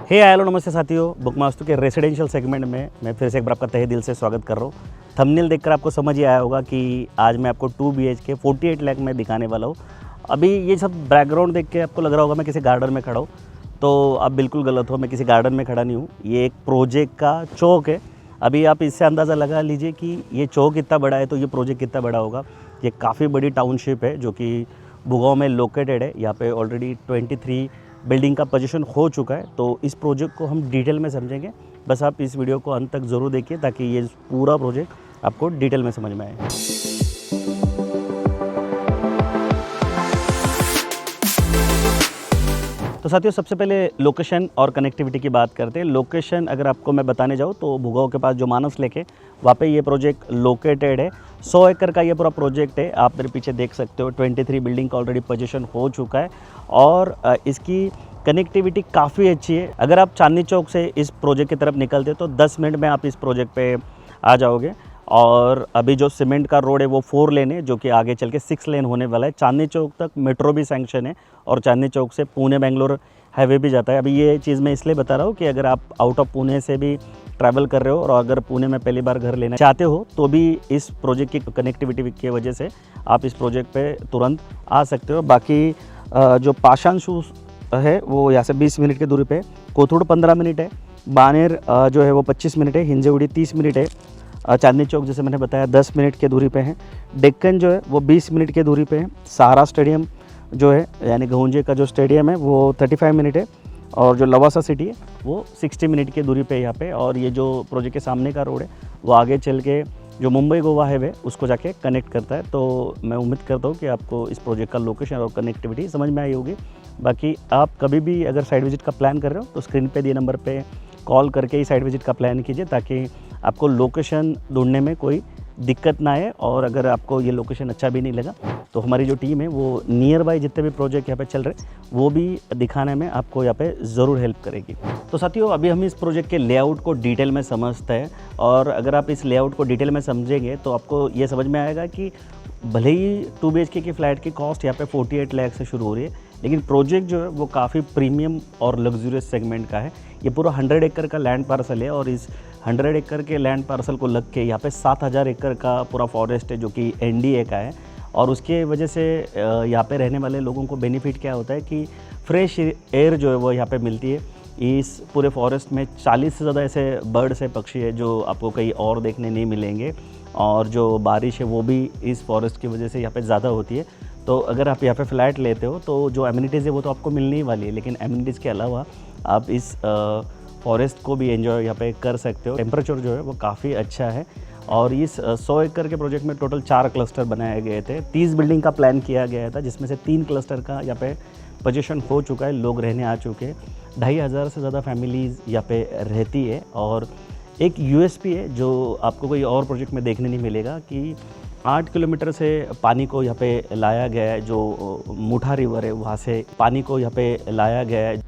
हे hello नमस्ते साथियों, बुकमास्तु के रेसिडेंशियल सेगमेंट में मैं फिर से एक बार आपका तहे दिल से स्वागत कर रहा हूँ। थंबनेल देखकर आपको समझ ही आया होगा कि आज मैं आपको 2 BHK 48 लाख में दिखाने वाला हूँ। अभी ये सब बैकग्राउंड देख के आपको लग रहा होगा मैं किसी गार्डन में खड़ा हूँ, तो आप बिल्कुल गलत हो। मैं किसी गार्डन में खड़ा नहीं हूँ, ये एक प्रोजेक्ट का चौक है। अभी आप इससे अंदाज़ा लगा लीजिए कि ये चौक इतना बड़ा है तो ये प्रोजेक्ट कितना बड़ा होगा। ये काफ़ी बड़ी टाउनशिप है जो कि भुगांव में लोकेटेड है। यहाँ पे ऑलरेडी 23 बिल्डिंग का पोजीशन हो चुका है। तो इस प्रोजेक्ट को हम डिटेल में समझेंगे। बस आप इस वीडियो को अंत तक ज़रूर देखिए ताकि ये पूरा प्रोजेक्ट आपको डिटेल में समझ में आए। तो साथियों, सबसे पहले लोकेशन और कनेक्टिविटी की बात करते हैं। लोकेशन अगर आपको मैं बताने जाऊँ तो भुगांव के पास जो मानस लेक है वहाँ पे ये प्रोजेक्ट लोकेटेड है। 100 एकड़ का ये पूरा प्रोजेक्ट है। आप मेरे पीछे देख सकते हो 23 बिल्डिंग का ऑलरेडी पोजीशन हो चुका है और इसकी कनेक्टिविटी काफ़ी अच्छी है। अगर आप चांदनी चौक से इस प्रोजेक्ट की तरफ निकलते हो तो 10 मिनट में आप इस प्रोजेक्ट पे आ जाओगे। और अभी जो सीमेंट का रोड है वो 4 लेन है जो कि आगे चल के 6 लेन होने वाला है। चांदनी चौक तक मेट्रो भी सैंक्शन है और चांदनी चौक से पुणे बेंगलोर हाईवे भी जाता है। अभी ये चीज़ मैं इसलिए बता रहा हूँ कि अगर आप आउट ऑफ पुणे से भी ट्रैवल कर रहे हो और अगर पुणे में पहली बार घर लेना चाहते हो तो भी इस प्रोजेक्ट की कनेक्टिविटी की वजह से आप इस प्रोजेक्ट पे तुरंत आ सकते हो। बाकी जो पाषाण शूज है वो यहाँ से 20 मिनट की दूरी पे, कोथरूड 15 मिनट है, बानेर जो है वो 25 मिनट है, हिंजवड़ी 30 मिनट है, चांदनी चौक जैसे मैंने बताया 10 मिनट के दूरी पे है, डेक्कन जो है वो 20 मिनट के दूरी पे है, सहारा स्टेडियम जो है यानी गहुंजे का जो स्टेडियम है वो 35 मिनट है और जो लवासा सिटी है वो 60 मिनट की दूरी पे यहाँ पे। और ये जो प्रोजेक्ट के सामने का रोड है वो आगे चल के जो मुंबई गोवा हाईवे उसको जाके कनेक्ट करता है। तो मैं उम्मीद करता हूँ कि आपको इस प्रोजेक्ट का लोकेशन और कनेक्टिविटी समझ में आई होगी। बाकी आप कभी भी अगर साइट विजिट का प्लान कर रहे हो तो स्क्रीन पे दिए नंबर पे कॉल करके ही साइट विजिट का प्लान कीजिए ताकि आपको लोकेशन ढूंढने में कोई दिक्कत ना आए। और अगर आपको ये लोकेशन अच्छा भी नहीं लगा तो हमारी जो टीम है वो नियर बाय जितने भी प्रोजेक्ट यहाँ पे चल रहे वो भी दिखाने में आपको यहाँ पे ज़रूर हेल्प करेगी। तो साथियों, अभी हम इस प्रोजेक्ट के लेआउट को डिटेल में समझते हैं और अगर आप इस लेआउट को डिटेल में समझेंगे तो आपको ये समझ में आएगा कि भले ही 2 BHK की फ्लैट की कॉस्ट यहाँ पे 48 लाख से शुरू हो रही है, लेकिन प्रोजेक्ट जो है वो काफ़ी प्रीमियम और लग्जूरियस सेगमेंट का है। ये पूरा 100 एकड़ का लैंड पार्सल है और इस 100 एकड़ के लैंड पार्सल को लग के यहाँ पे 7000 एकड़ का पूरा फॉरेस्ट है जो कि NDA का है। और उसके वजह से यहाँ पे रहने वाले लोगों को बेनिफिट क्या होता है कि फ्रेश एयर जो है वो यहाँ पे मिलती है। इस पूरे फॉरेस्ट में 40 से ज़्यादा ऐसे बर्ड्स है, पक्षी है जो आपको कहीं और देखने नहीं मिलेंगे। और जो बारिश है वो भी इस फॉरेस्ट की वजह से यहाँ पे ज़्यादा होती है। तो अगर आप यहाँ पे फ्लैट लेते हो तो जो एमिनिटीज़ है वो तो आपको मिलने ही वाली है, लेकिन एमिनिटीज़ के अलावा आप इस फॉरेस्ट को भी एंजॉय यहाँ पे कर सकते हो। टेम्परेचर जो है वो काफ़ी अच्छा है और इस 100 एकड़ के प्रोजेक्ट में टोटल 4 क्लस्टर बनाए गए थे। 30 बिल्डिंग का प्लान किया गया था जिसमें से 3 क्लस्टर का यहाँ पे पोजीशन हो चुका है, लोग रहने आ चुके हैं। 2500 से ज़्यादा फैमिलीज़ यहाँ पे रहती है। और एक USP है जो आपको कोई और प्रोजेक्ट में देखने नहीं मिलेगा कि 8 किलोमीटर से पानी को यहाँ पे लाया गया है। जो मुठा रिवर है वहाँ से पानी को यहाँ पे लाया गया है।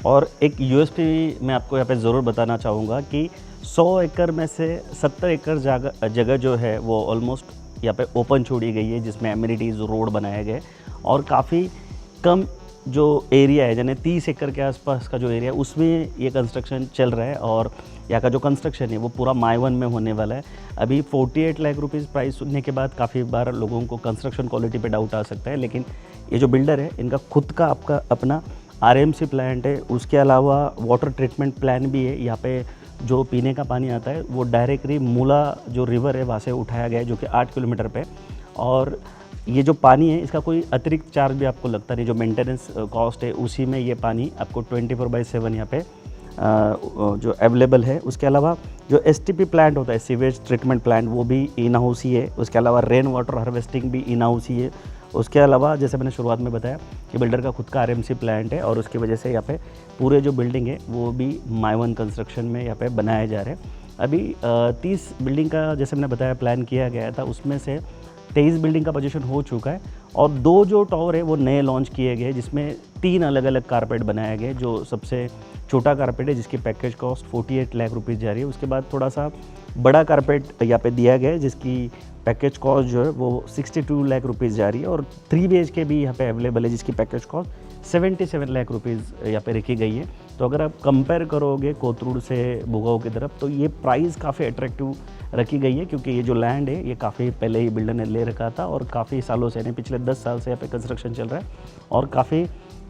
और एक USP मैं आपको यहाँ पे ज़रूर बताना चाहूँगा कि 100 एकड़ में से 70 एकड़ जगह जो है वो ऑलमोस्ट यहाँ पे ओपन छोड़ी गई है जिसमें एमिनिटीज़ रोड बनाए गए और काफ़ी कम जो एरिया है यानी 30 एकड़ के आसपास का जो एरिया है उसमें ये कंस्ट्रक्शन चल रहा है। और यहाँ का जो कंस्ट्रक्शन है वो पूरा मायवन में होने वाला है। अभी 48 लाख रुपीज़ प्राइस सुनने के बाद काफ़ी बार लोगों को कंस्ट्रक्शन क्वालिटी पे डाउट आ सकता है, लेकिन ये जो बिल्डर है इनका खुद का आपका अपना RMC प्लांट है। उसके अलावा वाटर ट्रीटमेंट प्लान भी है। यहाँ पे जो पीने का पानी आता है वो डायरेक्टली मूला जो रिवर है वहाँ से उठाया गया है जो कि 8 किलोमीटर पे। और ये जो पानी है इसका कोई अतिरिक्त चार्ज भी आपको लगता नहीं, जो मेंटेनेंस कॉस्ट है उसी में ये पानी आपको 24/7 यहाँ पे जो अवेलेबल है। उसके अलावा जो STP प्लांट होता है, सीवेज ट्रीटमेंट प्लांट, वो भी इन हाउस ही है। उसके अलावा रेन वाटर हार्वेस्टिंग भी इन हाउस ही है। उसके अलावा जैसे मैंने शुरुआत में बताया कि बिल्डर का खुद का RMC प्लांट है और उसकी वजह से यहाँ पे पूरे जो बिल्डिंग है वो भी मायवन कंस्ट्रक्शन में यहाँ पे बनाए जा रहे हैं। अभी 30 बिल्डिंग का जैसे मैंने बताया प्लान किया गया था, उसमें से 23 बिल्डिंग का पोजीशन हो चुका है और 2 जो टावर है वो नए लॉन्च किए गए जिसमें 3 अलग अलग कारपेट बनाए गए। जो सबसे छोटा कारपेट है जिसकी पैकेज कॉस्ट 48 लाख रुपीज़ जा रही है। उसके बाद थोड़ा सा बड़ा कारपेट यहाँ पे दिया गया है जिसकी पैकेज कॉस्ट जो है वो 62 लाख रुपीज़ जा रही है। और 3 BHK भी यहाँ पे अवेलेबल है जिसकी पैकेज कॉस्ट 77 लाख रुपीज़ यहाँ पे रखी गई है। तो अगर आप कंपेयर करोगे कोथरूड से भुगाव की तरफ तो ये प्राइस काफ़ी अट्रैक्टिव रखी गई है, क्योंकि ये जो लैंड है ये काफ़ी पहले ही बिल्डर ने ले रखा था और काफ़ी सालों से, यानी पिछले 10 साल से यहाँ पे कंस्ट्रक्शन चल रहा है और काफ़ी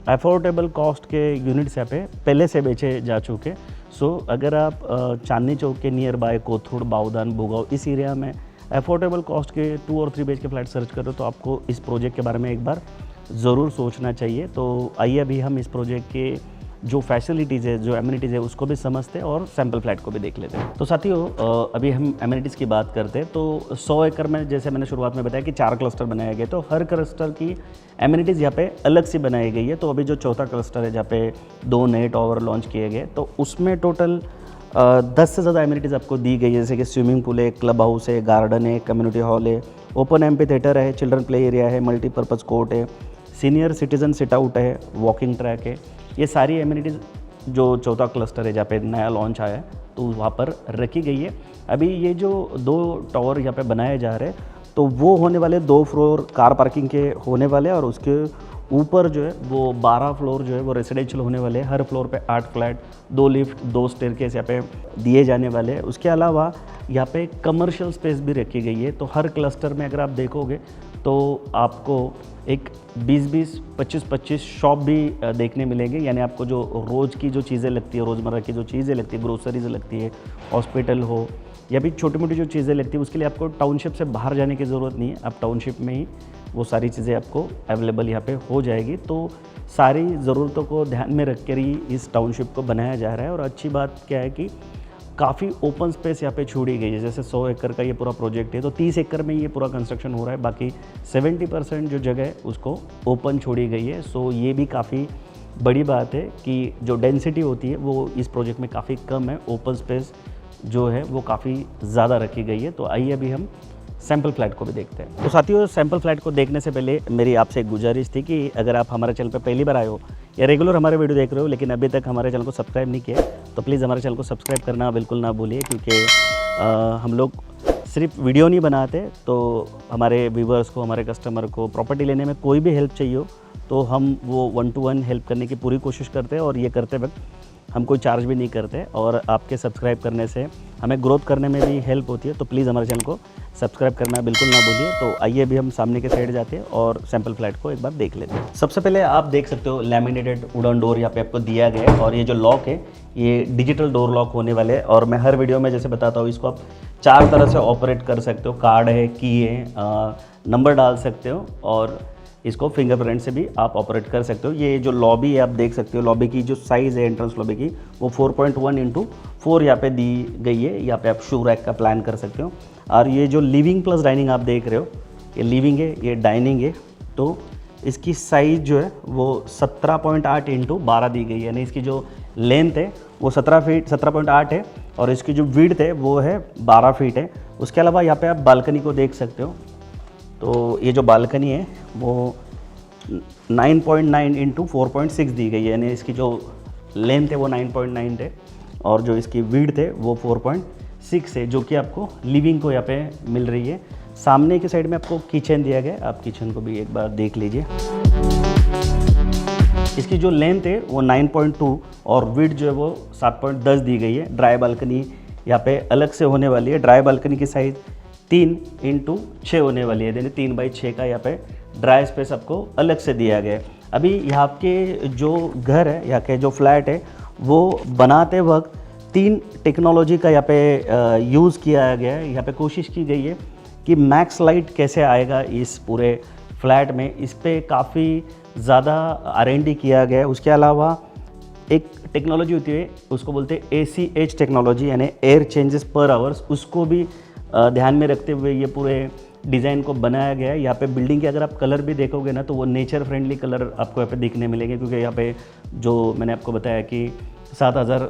अफोर्डेबल कॉस्ट के यूनिट्स यहाँ पे पहले से बेचे जा चुके। सो अगर आप चांदनी चौक के नियर बाय कोथरूड, बाउदान, भुगाव इस एरिया में अफोर्डेबल कॉस्ट के 2 और 3 BHK के फ्लैट सर्च करो तो आपको इस प्रोजेक्ट के बारे में एक बार ज़रूर सोचना चाहिए। तो आइए अभी हम इस प्रोजेक्ट के जो फैसिलिटीज़ है, जो एमिनिटीज़ है उसको भी समझते हैं और सैम्पल फ्लैट को भी देख लेते हैं। तो साथियों अभी हम एमिनिटीज़ की बात करते हैं। तो 100 एकड़ में जैसे मैंने शुरुआत में बताया कि 4 क्लस्टर बनाए गए, तो हर क्लस्टर की एमिनिटीज़ यहाँ पे अलग से बनाई गई है। तो अभी जो चौथा क्लस्टर है जहाँ पे 2 नए टावर लॉन्च किए गए, तो उसमें टोटल 10 से ज़्यादा एमिनिटीज़ आपको दी गई है, जैसे कि स्विमिंग पूल है, क्लब हाउस है, गार्डन है, कम्युनिटी हॉल है, ओपन एम्पी थिएटर है, चिल्ड्रन प्ले एरिया है, मल्टीपर्पज़ कोर्ट है, सीनियर सिटीज़न सिट आउट है, वॉकिंग ट्रैक है। ये सारी एमिनिटीज़ जो चौथा क्लस्टर है जहाँ पे नया लॉन्च आया है तो वहाँ पर रखी गई है। अभी ये जो 2 टावर यहाँ पे बनाए जा रहे हैं तो वो होने वाले 2 फ्लोर कार पार्किंग के होने वाले हैं और उसके ऊपर जो है वो 12 फ्लोर जो है वो रेजिडेंशियल होने वाले हैं। हर फ्लोर पे 8 फ्लैट, 2 लिफ्ट, 2 स्टेयरकेस यहाँ पे दिए जाने वाले हैं। उसके अलावा यहाँ पे कमर्शियल स्पेस भी रखी गई है। तो हर क्लस्टर में अगर आप देखोगे तो आपको एक 20-20, 25-25 शॉप भी देखने मिलेंगे, यानी आपको जो रोज़ की जो चीज़ें लगती है, रोज़मर्रा की जो चीज़ें लगती है, ग्रोसरीज लगती है, हॉस्पिटल हो या भी छोटी मोटी जो चीज़ें लगती है, उसके लिए आपको टाउनशिप से बाहर जाने की ज़रूरत नहीं है। आप टाउनशिप में ही वो सारी चीज़ें आपको अवेलेबल यहाँ पे हो जाएगी। तो सारी ज़रूरतों को ध्यान में रख कर ही इस टाउनशिप को बनाया जा रहा है। और अच्छी बात क्या है कि काफ़ी ओपन स्पेस यहाँ पे छोड़ी गई है। जैसे 100 एकड़ का ये पूरा प्रोजेक्ट है तो 30 एकड़ में ये पूरा कंस्ट्रक्शन हो रहा है, बाकी 70% जो जगह है उसको ओपन छोड़ी गई है। सो ये भी काफ़ी बड़ी बात है कि जो डेंसिटी होती है वो इस प्रोजेक्ट में काफ़ी कम है, ओपन स्पेस जो है वो काफ़ी ज़्यादा रखी गई है। तो आइए अभी हम सैम्पल फ्लैट को भी देखते हैं। तो साथियों सैम्पल फ्लैट को देखने से पहले मेरी आपसे एक गुजारिश थी कि अगर आप हमारे चैनल पर पहली बार आए हो या रेगुलर हमारे वीडियो देख रहे हो लेकिन अभी तक हमारे चैनल को सब्सक्राइब नहीं किया तो प्लीज़ हमारे चैनल को सब्सक्राइब करना बिल्कुल ना भूलिए, क्योंकि हम लोग सिर्फ वीडियो नहीं बनाते। तो हमारे व्यूवर्स को, हमारे कस्टमर को प्रॉपर्टी लेने में कोई भी हेल्प चाहिए हो तो हम वो 1-to-1 हेल्प करने की पूरी कोशिश करते हैं और ये करते वक्त हम कोई चार्ज भी नहीं करते और आपके सब्सक्राइब करने से हमें ग्रोथ करने में भी हेल्प होती है। तो प्लीज़ हमारे चैनल को सब्सक्राइब करना बिल्कुल ना भूलिए। तो आइए अभी हम सामने के साइड जाते हैं और सैम्पल फ्लैट को एक बार देख लेते हैं। सबसे पहले आप देख सकते हो लैमिनेटेड वुडन डोर यहाँ पे आपको दिया गया है और ये जो लॉक है ये डिजिटल डोर लॉक होने वाले हैं। और मैं हर वीडियो में जैसे बताता हूँ इसको आप 4 तरह से ऑपरेट कर सकते हो, कार्ड है, की है, नंबर डाल सकते हो और इसको फिंगरप्रिंट से भी आप ऑपरेट कर सकते हो। ये जो लॉबी है आप देख सकते हो, लॉबी की जो साइज़ है एंट्रेंस लॉबी की वो 4.1x4 यहाँ पे दी गई है। यहाँ पे आप शू रैक का प्लान कर सकते हो। और ये जो लिविंग प्लस डाइनिंग आप देख रहे हो, ये लिविंग है, ये डाइनिंग है। तो इसकी साइज़ जो है वो 17.8x12 दी गई है, यानी इसकी जो लेंथ है वो 17.8 है और इसकी जो विड्थ है वो है 12 फीट है। उसके अलावा यहाँ पे आप बालकनी को देख सकते हो। तो ये जो बालकनी है वो 9.9x4.6 दी गई है, यानी इसकी जो लेंथ है वो 9.9 है और जो इसकी विड्थ है वो 4.6 है, जो कि आपको लिविंग को यहाँ पे मिल रही है। सामने की साइड में आपको किचन दिया गया है, आप किचन को भी एक बार देख लीजिए। इसकी जो लेंथ है वो 9.2 और विड्थ जो है वो 7.10 दी गई है। ड्राई बालकनी यहाँ पे अलग से होने वाली है। ड्राई बालकनी की साइज़ 3x6 होने वाली है, यानी 3x6 का यहाँ पे ड्राई स्पेस आपको अलग से दिया गया है। अभी यहाँ के जो घर है, यहाँ के जो फ्लैट है वो बनाते वक्त 3 टेक्नोलॉजी का यहाँ पे यूज़ किया गया है। यहाँ पे कोशिश की गई है कि मैक्स लाइट कैसे आएगा इस पूरे फ्लैट में, इस पर काफ़ी ज़्यादा R&D किया गया है। उसके अलावा एक टेक्नोलॉजी होती है उसको बोलते हैं ACH टेक्नोलॉजी, यानी एयर चेंजेस पर आवर्स, उसको भी ध्यान में रखते हुए ये पूरे डिज़ाइन को बनाया गया है। यहाँ पे बिल्डिंग के अगर आप कलर भी देखोगे ना तो वो नेचर फ्रेंडली कलर आपको यहाँ पे दिखने मिलेंगे, क्योंकि यहाँ पे जो मैंने आपको बताया कि 7000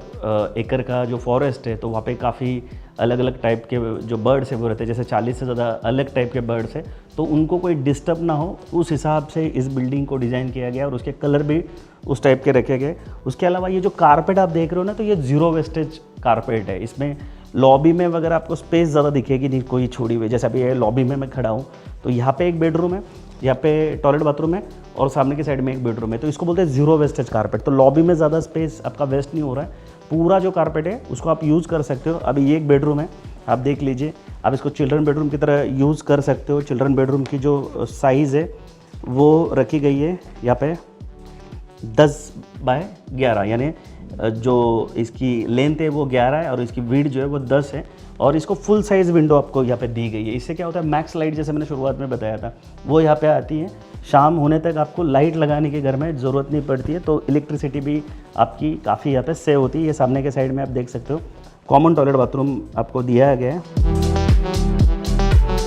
एकड़ का जो फॉरेस्ट है तो वहाँ पे काफ़ी अलग अलग टाइप के जो बर्ड्स है वो रहते हैं, जैसे 40 से ज़्यादा अलग टाइप के बर्ड्स है, तो उनको कोई डिस्टर्ब ना हो उस हिसाब से इस बिल्डिंग को डिज़ाइन किया गया और उसके कलर भी उस टाइप के रखे गए। उसके अलावा ये जो कारपेट आप देख रहे हो ना तो ये ज़ीरो वेस्टेज कारपेट है। इसमें लॉबी में वगैरह आपको स्पेस ज़्यादा दिखेगी नहीं कोई छोड़ी हुई, जैसे अभी ये लॉबी में मैं खड़ा हूँ तो यहाँ पे एक बेडरूम है यहाँ पे टॉयलेट बाथरूम है और सामने की साइड में एक बेडरूम है। तो इसको बोलते हैं जीरो वेस्टेज कारपेट। तो लॉबी में ज़्यादा स्पेस आपका वेस्ट नहीं हो रहा है, पूरा जो कारपेट है उसको आप यूज़ कर सकते हो। अभी ये एक बेडरूम है, आप देख लीजिए, आप इसको चिल्ड्रन बेडरूम की तरह यूज़ कर सकते हो। चिल्ड्रन बेडरूम की जो साइज़ है वो रखी गई है यहाँ पे 10x11, यानी जो इसकी लेंथ है वो 11 है और इसकी विड्थ जो है वो 10 है। और इसको फुल साइज़ विंडो आपको यहाँ पे दी गई है। इससे क्या होता है, मैक्स लाइट जैसे मैंने शुरुआत में बताया था वो यहाँ पे आती है। शाम होने तक आपको लाइट लगाने की घर में ज़रूरत नहीं पड़ती है, तो इलेक्ट्रिसिटी भी आपकी काफ़ी यहाँ पे सेव होती है। ये सामने के साइड में आप देख सकते हो कॉमन टॉयलेट बाथरूम आपको दिया गया है,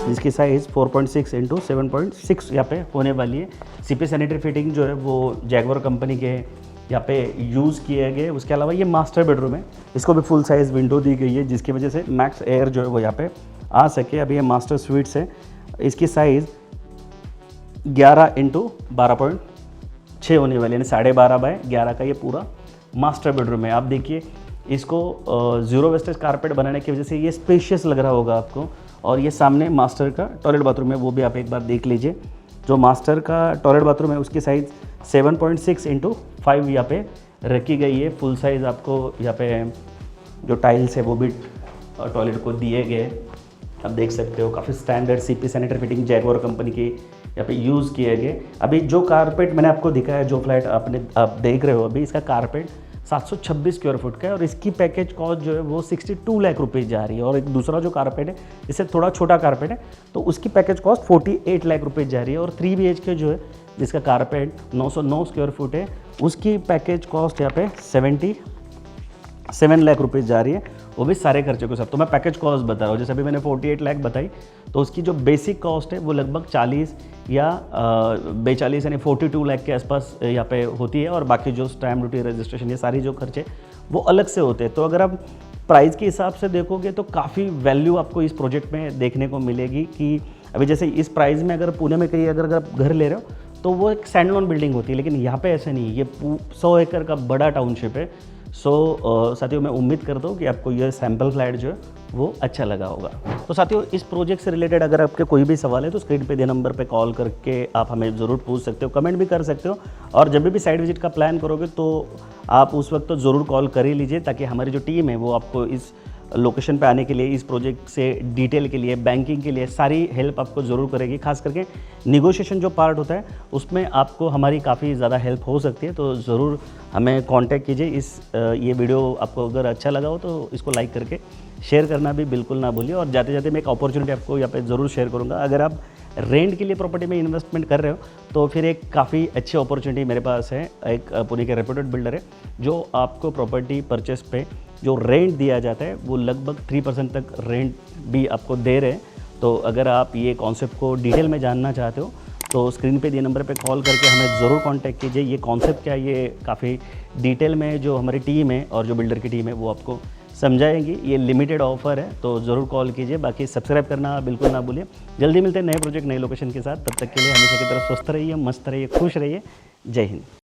जिसकी साइज़ 4.6 इंटू 7.6 यहाँ पे होने वाली है। सीपी सैनिटरी फिटिंग जो है वो जैगवार कंपनी के यहाँ पे यूज़ किए गए। उसके अलावा ये मास्टर बेडरूम है, इसको भी फुल साइज़ विंडो दी गई है, जिसकी वजह से मैक्स एयर जो है वो यहाँ पे आ सके। अभी ये मास्टर स्वीट्स है, इसकी साइज़ 11 इंटू 12.6 होने वाली है, यानी 12.5x11 का ये पूरा मास्टर बेडरूम है। आप देखिए इसको ज़ीरो वेस्टेज कारपेट बनाने की वजह से ये स्पेशियस लग रहा होगा आपको। और ये सामने मास्टर का टॉयलेट बाथरूम है, वो भी आप एक बार देख लीजिए। जो मास्टर का टॉयलेट बाथरूम है उसकी साइज़ 7.6 इंटू 5 यहाँ पे रखी गई है। फुल साइज़ आपको यहाँ पे जो टाइल्स है वो भी टॉयलेट को दिए गए, आप देख सकते हो। काफ़ी standard CP sanitary fitting Jaguar company की यहाँ पे यूज़ किए गए। अभी जो कारपेट मैंने आपको दिखाया, जो फ्लैट आप देख रहे हो अभी, इसका कारपेट 726 स्क्वायर फुट का है और इसकी पैकेज कॉस्ट जो है वो 62 लाख रुपये जा रही है। और एक दूसरा जो कारपेट है, इससे थोड़ा छोटा कारपेट है, तो उसकी पैकेज कॉस्ट 48 लाख रुपये जा रही है। और 3 BHK जो है जिसका कारपेट 909 स्क्वायर फुट है, उसकी पैकेज कॉस्ट यहाँ पे 77 लाख रुपये जा रही है, वो भी सारे खर्चे को सब। तो मैं पैकेज कॉस्ट बता रहा हूँ, जैसे अभी मैंने 48 लाख बताई, तो उसकी जो बेसिक कॉस्ट है वो लगभग 40 या 42 यानी 42 लाख के आसपास यहाँ पे होती है। और बाकी जो स्टैम्प ड्यूटी, रजिस्ट्रेशन, ये सारी जो खर्चे वो अलग से होते हैं। तो अगर आप प्राइस के हिसाब से देखोगे तो काफ़ी वैल्यू आपको इस प्रोजेक्ट में देखने को मिलेगी। कि अभी जैसे इस प्राइस में अगर पुणे में कहीं अगर आप घर ले रहे हो तो वो एक स्टैंड लोन बिल्डिंग होती है, लेकिन यहाँ पे ऐसा नहीं है। ये 100 एकड़ का बड़ा टाउनशिप है। साथियों, मैं उम्मीद करता हूँ कि आपको ये सैम्पल फ्लैट जो है वो अच्छा लगा होगा। तो साथियों, इस प्रोजेक्ट से रिलेटेड अगर आपके कोई भी सवाल है तो स्क्रीन पे दिए नंबर पे कॉल करके आप हमें ज़रूर पूछ सकते हो, कमेंट भी कर सकते हो। और जब भी साइट विजिट का प्लान करोगे तो आप उस वक्त तो ज़रूर कॉल कर ही लीजिए, ताकि हमारी जो टीम है वो आपको इस लोकेशन पे आने के लिए, इस प्रोजेक्ट से डिटेल के लिए, बैंकिंग के लिए सारी हेल्प आपको ज़रूर करेगी। खास करके निगोशिएशन जो पार्ट होता है उसमें आपको हमारी काफ़ी ज़्यादा हेल्प हो सकती है। तो ज़रूर हमें कांटेक्ट कीजिए। ये वीडियो आपको अगर अच्छा लगा हो तो इसको लाइक करके शेयर करना भी बिल्कुल ना भूलिए। और जाते जाते मैं एक अपॉर्चुनिटी आपको यहाँ पे ज़रूर शेयर करूँगा। अगर आप रेंट के लिए प्रॉपर्टी में इन्वेस्टमेंट कर रहे हो तो फिर एक काफ़ी अच्छी अपॉर्चुनिटी मेरे पास है। एक पुणे के रेप्यूटेड बिल्डर है जो आपको प्रॉपर्टी परचेस पे जो रेंट दिया जाता है वो लगभग 3% तक रेंट भी आपको दे रहे हैं। तो अगर आप ये कॉन्सेप्ट को डिटेल में जानना चाहते हो तो स्क्रीन पे दिए नंबर पे कॉल करके हमें ज़रूर कांटेक्ट कीजिए। ये कॉन्सेप्ट क्या है, ये काफ़ी डिटेल में जो हमारी टीम है और जो बिल्डर की टीम है वो आपको समझाएंगी। ये लिमिटेड ऑफर है, तो ज़रूर कॉल कीजिए। बाकी सब्सक्राइब करना बिल्कुल ना भूलिए। जल्दी मिलते हैं नए प्रोजेक्ट, नए लोकेशन के साथ। तब तक के लिए हमेशा की तरह स्वस्थ रहिए, मस्त रहिए, खुश रहिए। जय हिंद।